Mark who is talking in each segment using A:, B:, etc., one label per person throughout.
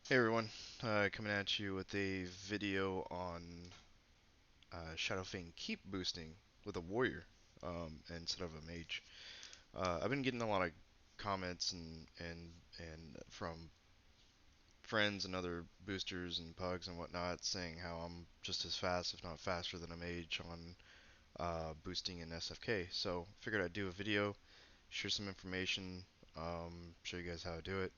A: Hey everyone, coming at you with a video on Shadowfang Keep Boosting with a warrior instead of a mage. I've been getting a lot of comments and from friends and other boosters and pugs and whatnot saying how I'm just as fast, if not faster, than a mage on boosting in SFK. So figured I'd do a video, share some information, show you guys how to do it.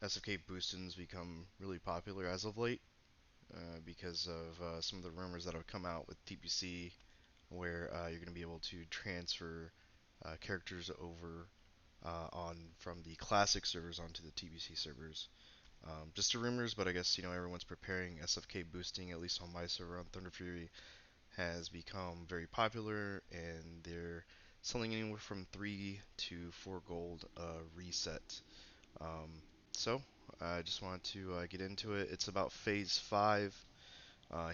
A: SFK Boosting's become really popular as of late. Because of some of the rumors that have come out with TPC, where you're going to be able to transfer characters over on from the classic servers onto the TPC servers. Just the rumors, but I guess everyone's preparing. SFK boosting, at least on my server on Thunder Fury, has become very popular, and they're selling anywhere from 3 to 4 gold reset. Um, so I just wanted to get into it. It's about phase 5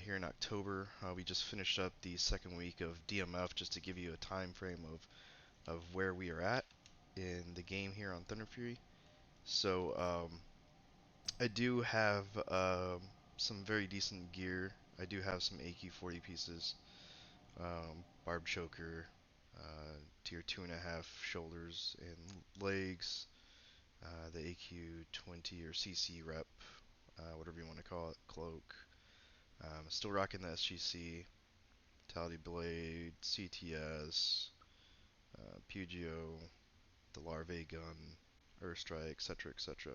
A: here in October. We just finished up the second week of DMF just to give you a time frame of where we are at in the game here on Thunder Fury. So I do have some very decent gear. I do have some AQ40 pieces, barb choker, tier 2.5 shoulders and legs, the AQ20 or CC rep, whatever you want to call it, cloak. Still rocking the SGC, Vitality Blade, CTS, Pugio, the Larvae Gun, Earthstrike, etc., etc.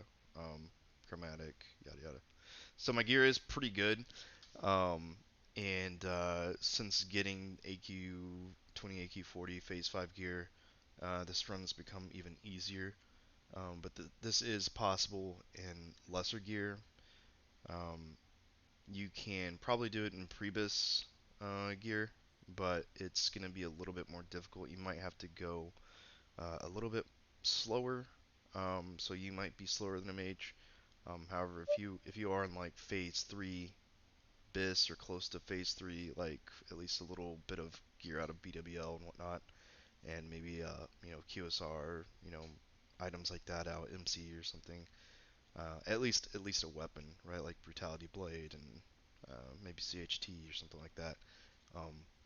A: Chromatic, yada yada. So my gear is pretty good, um, and since getting AQ20, AQ40 Phase 5 gear, this run's become even easier. But this is possible in lesser gear. Um, You can probably do it in Prebus gear, but it's going to be a little bit more difficult. You might have to go a little bit slower, so you might be slower than a mage. However, if you are in like Phase 3 bis or close to Phase 3, like at least a little bit of gear out of BWL and whatnot, and maybe QSR, items like that out, MC or something, at least a weapon, right? Like Brutality Blade and maybe CHT or something like that.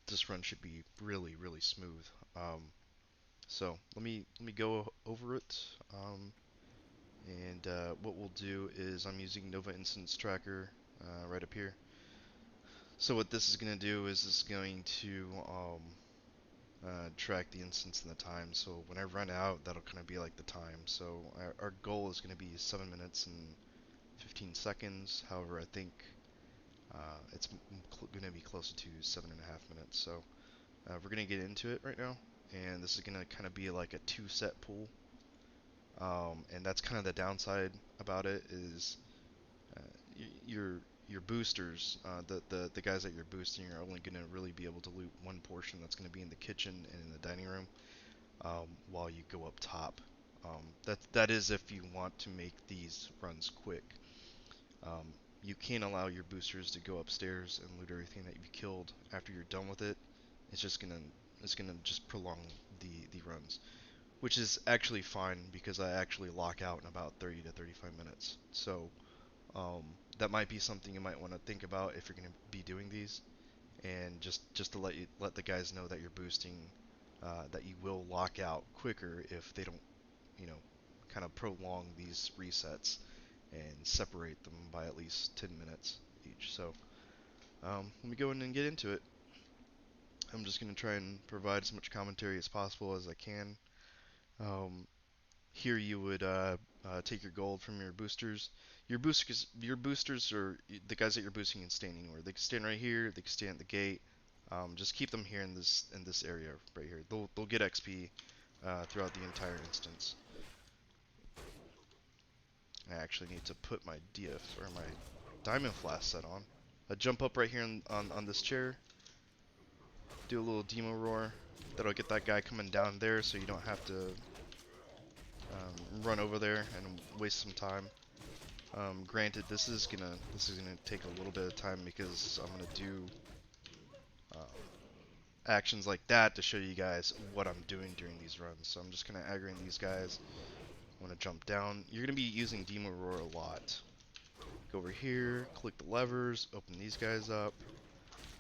A: This run should be really, really smooth. So let me go over it. And what we'll do is I'm using Nova Instance Tracker right up here. So what this is going to do is it's going to track the instance and the time. So when I run out, that'll kind of be like the time. So our goal is going to be 7 minutes and 15 seconds. However, I think it's going to be closer to 7.5 minutes. So we're going to get into it right now, and this is going to kind of be like a two-set pool. And that's kind of the downside about it is uh, your boosters, the guys that you're boosting are only going to really be able to loot one portion that's going to be in the kitchen and in the dining room while you go up top. That is if you want to make these runs quick. You can't allow your boosters to go upstairs and loot everything that you've killed after you're done with it. It's just gonna it's gonna just prolong the runs, which is actually fine because I actually lock out in about 30 to 35 minutes. So that might be something you might want to think about if you're gonna be doing these, and just to let the guys know that you're boosting, that you will lock out quicker if they don't, you know, kind of prolong these resets and separate them by at least 10 minutes each. So let me go in and get into it. I'm just going to try and provide as much commentary as possible as I can. Um, Here you would take your gold from your boosters. Your boosters are the guys that you're boosting can stand anywhere. They can stand right here. They can stand at the gate. Just keep them here in this area right here. They'll get XP throughout the entire instance. I actually need to put my DF or my diamond flask set on. I jump up right here on this chair, do a little demo roar. That'll get that guy coming down there, so you don't have to run over there and waste some time. Granted, this is gonna take a little bit of time because I'm gonna do um, actions like that to show you guys what I'm doing during these runs. So I'm just gonna aggravate these guys, Want to jump down. You're going to be using Demo Roar a lot. Go over here, click the levers, open these guys up,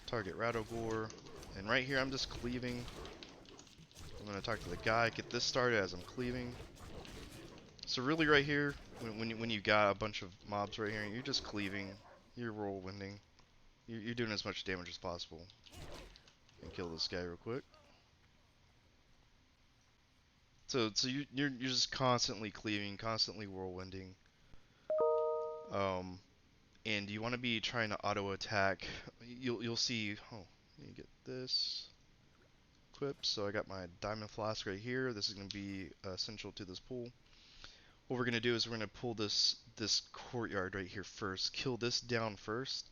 A: target Ratogore, and right here I'm just cleaving. I'm going to talk to the guy, get this started as I'm cleaving. So really right here, when you got a bunch of mobs right here, you're just cleaving, you're whirlwinding, you're doing as much damage as possible. And kill this guy real quick. So you're just constantly cleaving, constantly whirlwinding. And you want to be trying to auto attack. You'll see. Oh, let me get this equipped. So I got my diamond flask right here. This is going to be essential to this pull. What we're going to do is we're going to pull this courtyard right here first. Kill this down first,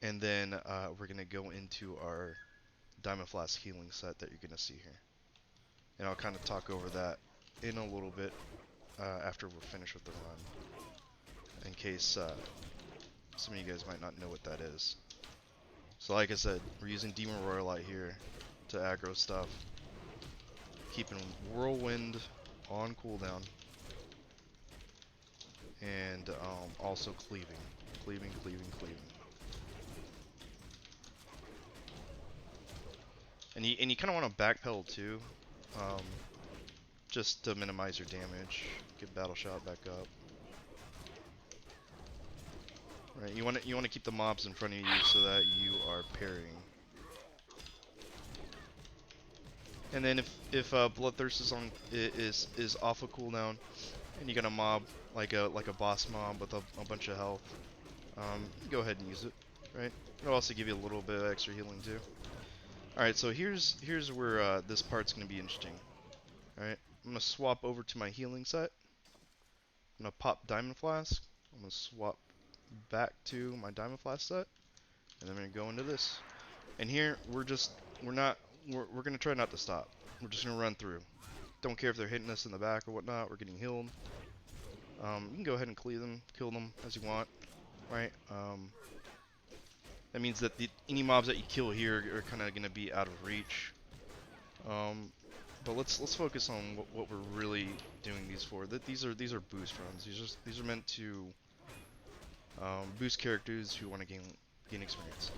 A: and then we're going to go into our diamond flask healing set that you're going to see here. And I'll kind of talk over that in a little bit after we're finished with the run, in case some of you guys might not know what that is. So like I said, we're using Demon Royal Light here to aggro stuff, keeping Whirlwind on cooldown, and also cleaving. And you kind of want to backpedal too, just to minimize your damage. Get Battle Shot back up. Right, you want to keep the mobs in front of you so that you are parrying. And then if Bloodthirst is off of cooldown, and you got a mob like a boss mob with a bunch of health, go ahead and use it. Right, it'll also give you a little bit of extra healing too. All right, so here's where this part's gonna be interesting. All right, I'm gonna swap over to my healing set. I'm gonna pop Diamond Flask. I'm gonna swap back to my Diamond Flask set, and then I'm gonna go into this. And here we're gonna try not to stop. We're just gonna run through. Don't care if they're hitting us in the back or whatnot. We're getting healed. You can go ahead and cleave them, kill them as you want, right? That means that any mobs that you kill here are kind of gonna be out of reach. But let's focus on what we're really doing these for. These are boost runs. These are meant to boost characters who want to gain experience.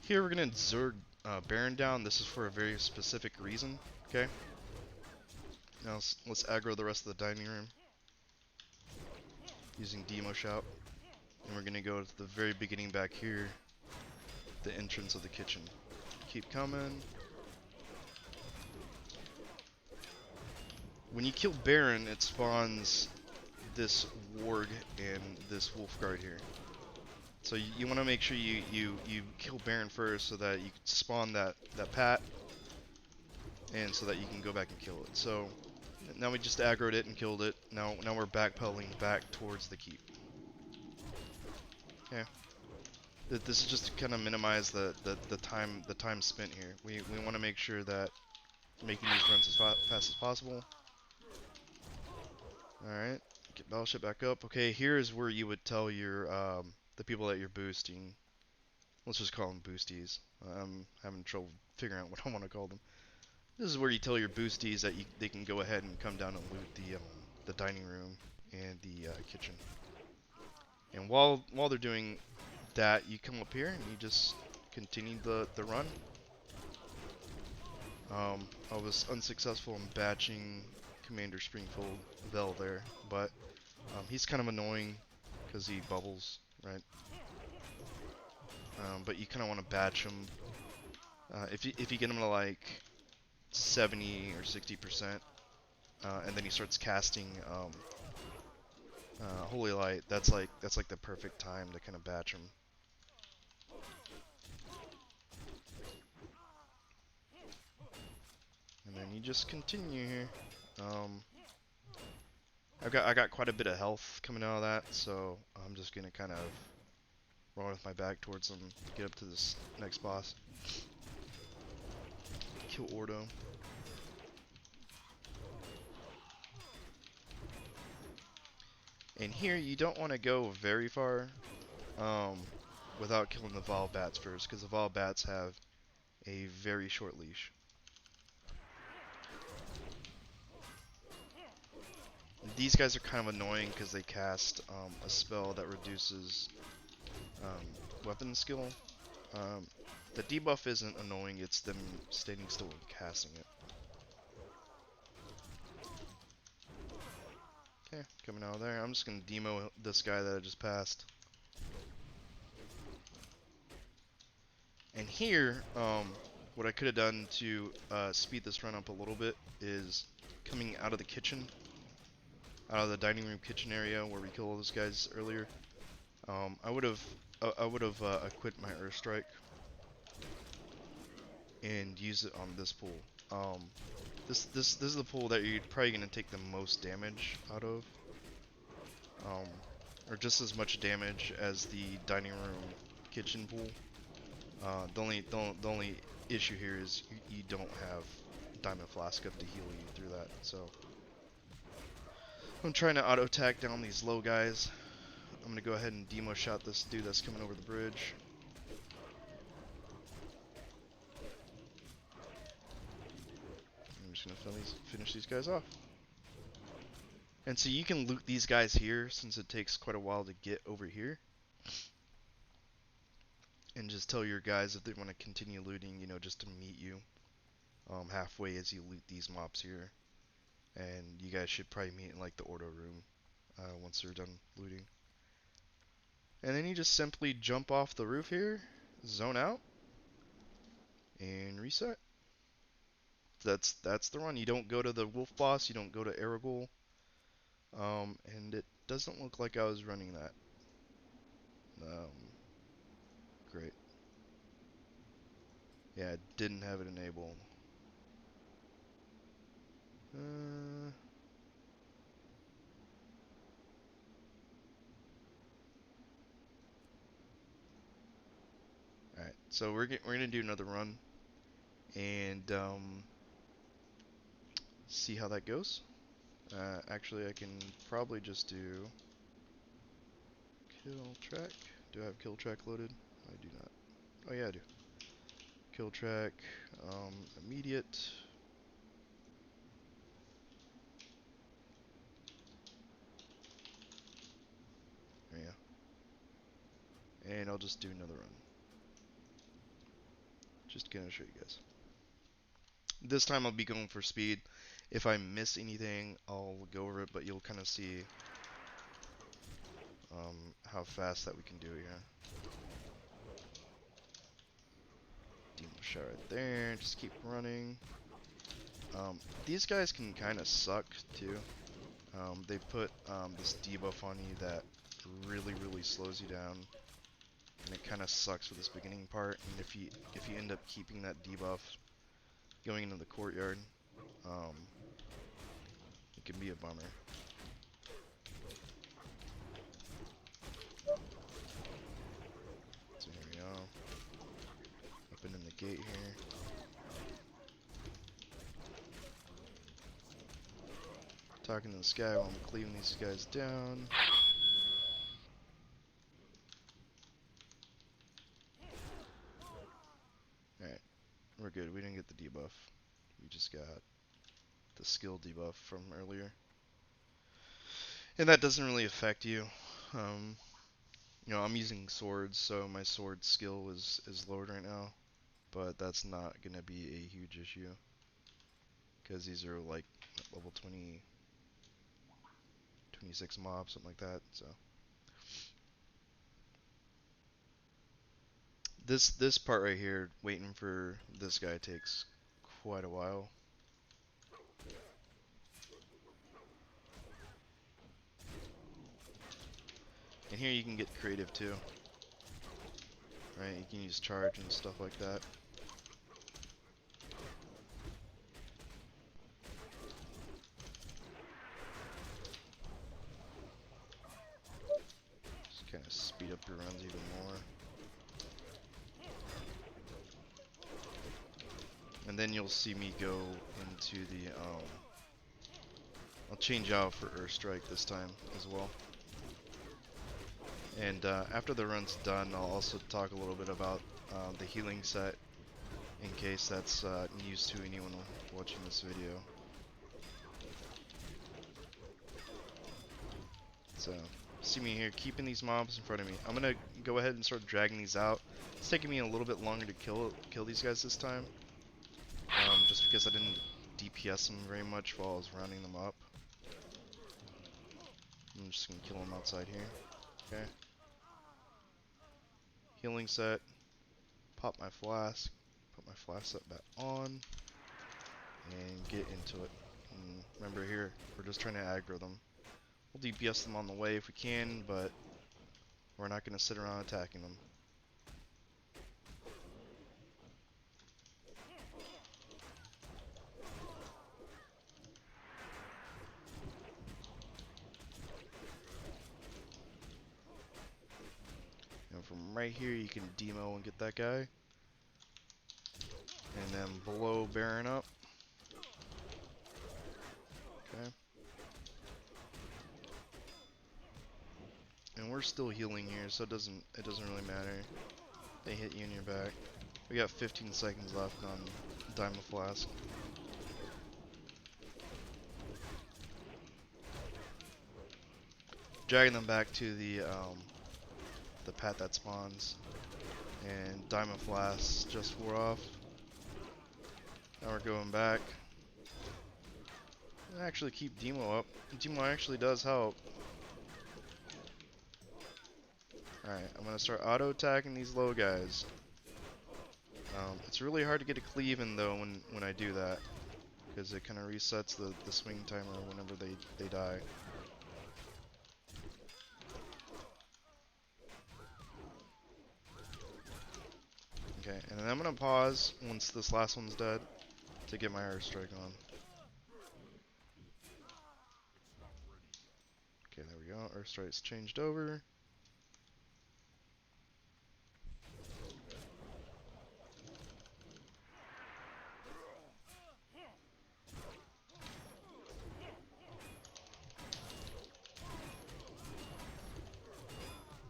A: Here we're gonna Zerg Baron down. This is for a very specific reason. Okay. Now let's aggro the rest of the dining room using Demo Shout, and we're gonna go to the very beginning back here, the entrance of the kitchen. Keep coming. When you kill Baron, it spawns this Warg and this Wolf Guard here. So you want to make sure you kill Baron first so that you can spawn that Pat, and so that you can go back and kill it. So now we just aggroed it and killed it. Now we're backpedaling back towards the keep. Okay. This is just to kind of minimize the time spent here. We want to make sure that making these runs as fast as possible. All right. Get Battleship back up. Okay, here is where you would tell your the people that you're boosting. Let's just call them boosties. I'm having trouble figuring out what I want to call them. This is where you tell your boosties that they can go ahead and come down and loot the dining room and the kitchen. And while they're doing that, you come up here and you just continue the run. I was unsuccessful in batching Commander Springfield Vel there, but he's kind of annoying because he bubbles, right? But you kind of want to batch him. If you get him to like 70 or 60%, and then he starts casting Holy Light, that's like the perfect time to kind of batch him. And then you just continue here. I got quite a bit of health coming out of that, so I'm just gonna kind of run with my back towards them, get up to this next boss, kill Ordo. And here you don't want to go very far without killing the Vol Bats first, because the Vol Bats have a very short leash. these guys are kind of annoying because they cast a spell that reduces weapon skill. The debuff isn't annoying, it's them standing still and casting it. Okay, coming out of there. I'm just gonna demo this guy that I just passed. And here, what I could have done to speed this run up a little bit is coming out of the kitchen, out of the dining room kitchen area where we killed all those guys earlier. I would have equipped my Earth Strike and used it on this pool. This is the pool that you're probably gonna take the most damage out of, or just as much damage as the dining room kitchen pool. The only issue here is you don't have Diamond Flask up to heal you through that. So I'm trying to auto attack down these low guys. I'm gonna go ahead and demo shot this dude that's coming over the bridge. I'm just gonna finish these guys off. And so you can loot these guys here since it takes quite a while to get over here. And just tell your guys if they want to continue looting, you know, just to meet you halfway as you loot these mobs here. And you guys should probably meet in like the Ordo room once they're done looting. And then you just simply jump off the roof here, zone out, and reset. That's the run. You don't go to the wolf boss, you don't go to Aragol. And it doesn't look like I was running that. Great. Yeah, I didn't have it enabled. Alright, so we're gonna do another run and see how that goes. Actually, I can probably just do kill track. Do I have kill track loaded? I do not. Oh yeah, I do. Kill track, immediate. There you go. And I'll just do another run. Just gonna show you guys. This time I'll be going for speed. If I miss anything, I'll go over it, but you'll kind of see how fast that we can do here. Demo shot right there. Just keep running. These guys can kind of suck too. They put this debuff on you that really slows you down, and it kind of sucks for this beginning part. And if you end up keeping that debuff going into the courtyard, it can be a bummer. So here we go. Opening the gate here. Talking to this guy while I'm cleaving these guys down. Alright, we're good. We didn't get the debuff. We just got the skill debuff from earlier. And that doesn't really affect you. You know, I'm using swords, so my sword skill is lowered right now. But that's not going to be a huge issue. Because these are like level 20, 26 mobs, something like that. So this part right here, waiting for this guy, takes quite a while. And here you can get creative too. Right, you can use charge and stuff like that. Just kind of speed up your runs even more. And then you'll see me go into the, I'll change out for Earth Strike this time as well. And after the run's done, I'll also talk a little bit about the healing set, in case that's news to anyone watching this video. So, see me here keeping these mobs in front of me. I'm gonna go ahead and start dragging these out. It's taking me a little bit longer to kill these guys this time. Just because I didn't DPS them very much while I was rounding them up. I'm just gonna kill them outside here. Okay. Healing set. Pop my flask. Put my flask set back on. And get into it. And remember here, we're just trying to aggro them. We'll DPS them on the way if we can, but we're not gonna sit around attacking them. And from right here, you can demo and get that guy. And then below Baron up. Okay. And we're still healing here, so it doesn't really matter. They hit you in your back. We got 15 seconds left on Diamond Flask. Dragging them back to the path that spawns. And Diamond Flask just wore off. Now we're going back. Actually keep Demo up. Demo actually does help. Alright, I'm gonna start auto attacking these low guys. It's really hard to get a cleave in though when I do that, because it kind of resets the swing timer whenever they die. Okay, and then I'm gonna pause once this last one's dead to get my airstrike on. Okay, there we go. Airstrike's changed over.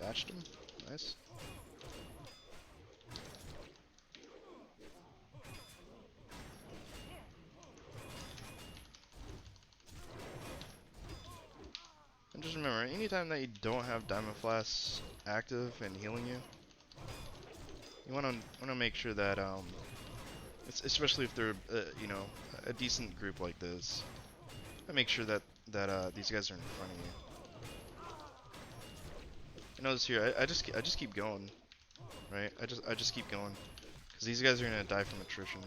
A: Batched him. Nice. And just remember, anytime that you don't have Diamond Flask active and healing you, you wanna make sure that especially if they're you know, a decent group like this, make sure that these guys are in front of you. You notice here, I just keep going, right? I just keep going, because these guys are gonna die from attrition,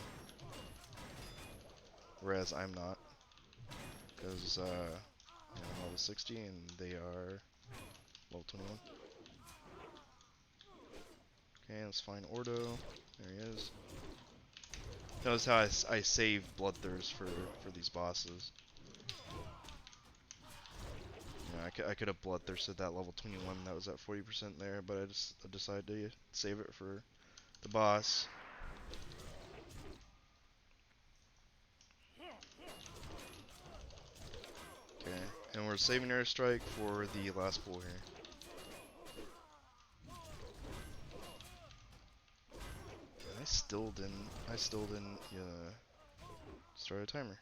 A: whereas I'm not, because you know, I'm level 60 and they are level 21. Okay, let's find Ordo. There he is. Notice how I save Bloodthirst for these bosses. You know, I could have Bloodthirsted that level 21 that was at 40% there, but I decided to save it for the boss. Okay, and we're saving airstrike for the last pull here. I still didn't start a timer.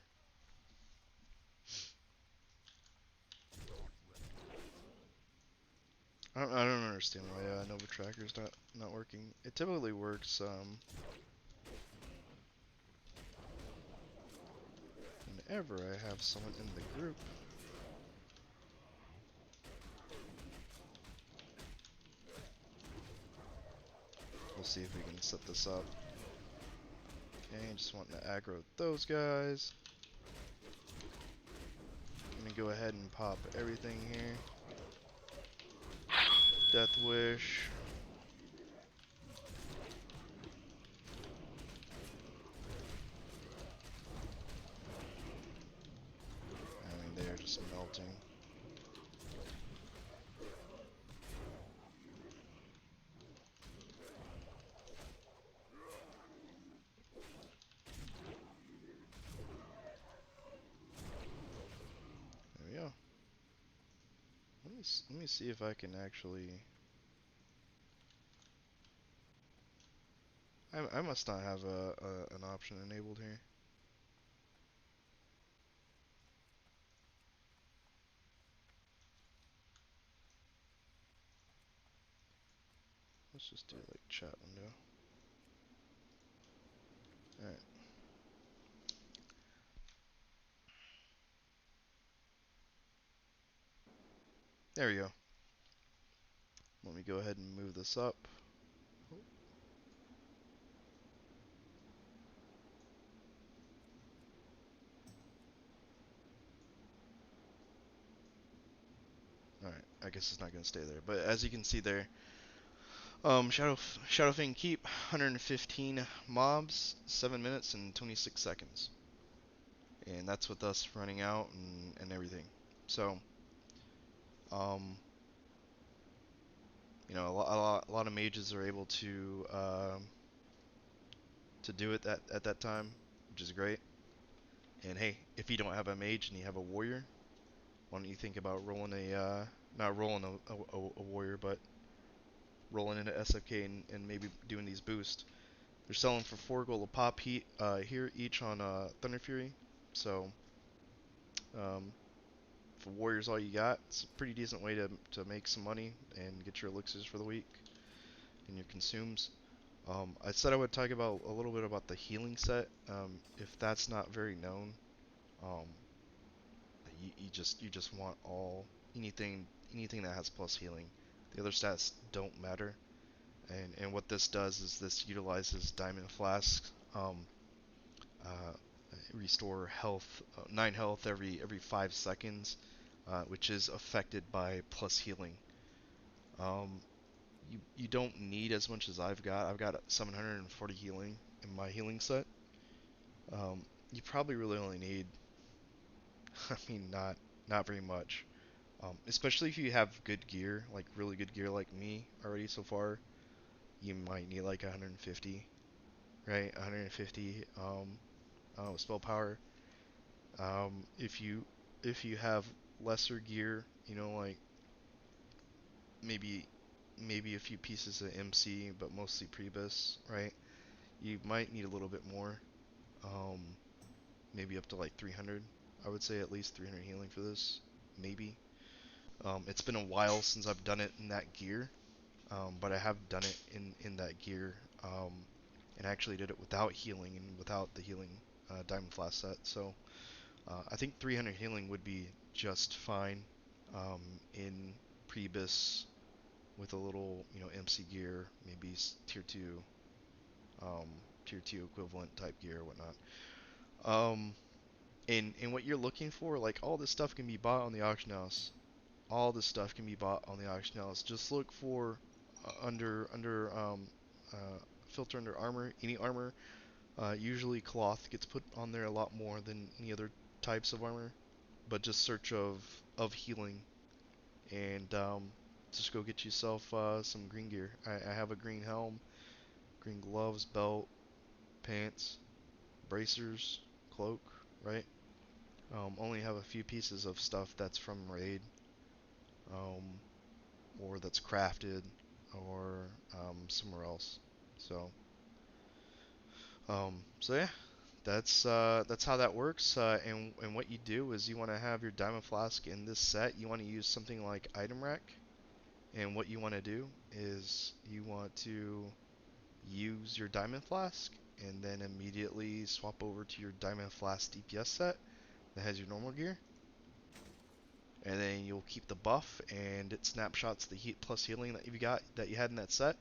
A: I don't understand why Nova Tracker's not working. It typically works whenever I have someone in the group. We'll see if we can set this up. Okay, just wanting to aggro those guys. Let me go ahead and pop everything here. Death Wish. I mean, they are just melting. There we go. Let me see if I can actually. I must not have an option enabled here. Let's just do like chat window. Alright, there we go. Let me go ahead and move this up. Alright, I guess it's not going to stay there. But as you can see there, Shadowfang Keep, 115 mobs, 7 minutes and 26 seconds. And that's with us running out and everything. So, um, you know, a lot of mages are able to do it at that time, which is great. And hey, if you don't have a mage and you have a warrior, why don't you think about rolling not rolling a warrior, but rolling into SFK and maybe doing these boosts. They're selling for 4 gold a pop here each on Thunder Fury. So um, for warriors, all you got, it's a pretty decent way to make some money and get your elixirs for the week and your consumes. I said I would talk about a little bit about the healing set. If that's not very known, um, you just want anything that has plus healing. The other stats don't matter. And what this does is this utilizes Diamond Flask, uh, restore health, 9 health every 5 seconds, which is affected by plus healing. Um, you don't need as much as I've got. I've got 740 healing in my healing set. You probably really only need, I mean, not very much. Especially if you have good gear, like really good gear like me already so far, you might need like 150, right? 150 spell power. If you have lesser gear, you know, like maybe a few pieces of MC, but mostly Prebus, right? You might need a little bit more. Um, Maybe up to like 300. I would say at least 300 healing for this, maybe. It's been a while since I've done it in that gear, but I have done it in that gear, and actually did it without healing and without the healing Diamond Flask set. So I think 300 healing would be just fine in Prebus with a little, MC gear, maybe um, tier 2 equivalent type gear or whatnot. Um, and what you're looking for, like all this stuff can be bought on the auction house. All this stuff can be bought on the auction house. Just look for under filter under armor, any armor. Usually cloth gets put on there a lot more than any other types of armor. But just search of healing and just go get yourself some green gear. I have a green helm, green gloves, belt, pants, bracers, cloak, right? Only have a few pieces of stuff that's from raid, um, or that's crafted, or somewhere else. So, so yeah, that's how that works. And what you do is you want to have your diamond flask in this set. You want to use something like item rack, and what you want to do is you want to use your diamond flask and then immediately swap over to your diamond flask DPS set that has your normal gear, and then you'll keep the buff and it snapshots the heat plus healing that you had in that set.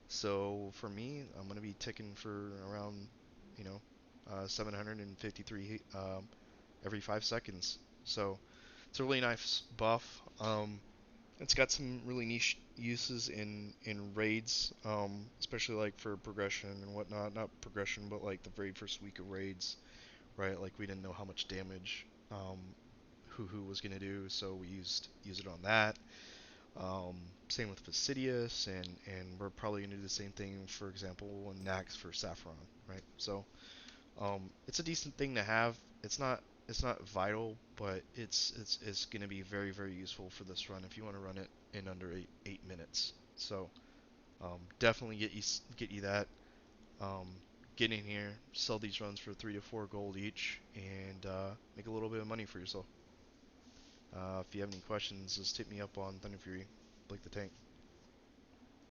A: So for me, I'm gonna be ticking for around, 753 every 5 seconds. So it's a really nice buff. It's got some really niche uses in raids, especially like for progression and whatnot. Not progression, but like the very first week of raids, right? Like we didn't know how much damage who was gonna do, so we use it on that. Same with Fastidious, and we're probably gonna do the same thing, for example, in Nax for Saffron, right? So it's a decent thing to have. It's not vital, but it's gonna be very very useful for this run if you want to run it in under 8 minutes. So definitely get you that. Um, get in here, sell these runs for 3 to 4 gold each, and make a little bit of money for yourself. If you have any questions, just hit me up on Thunder Fury, Blake the Tank.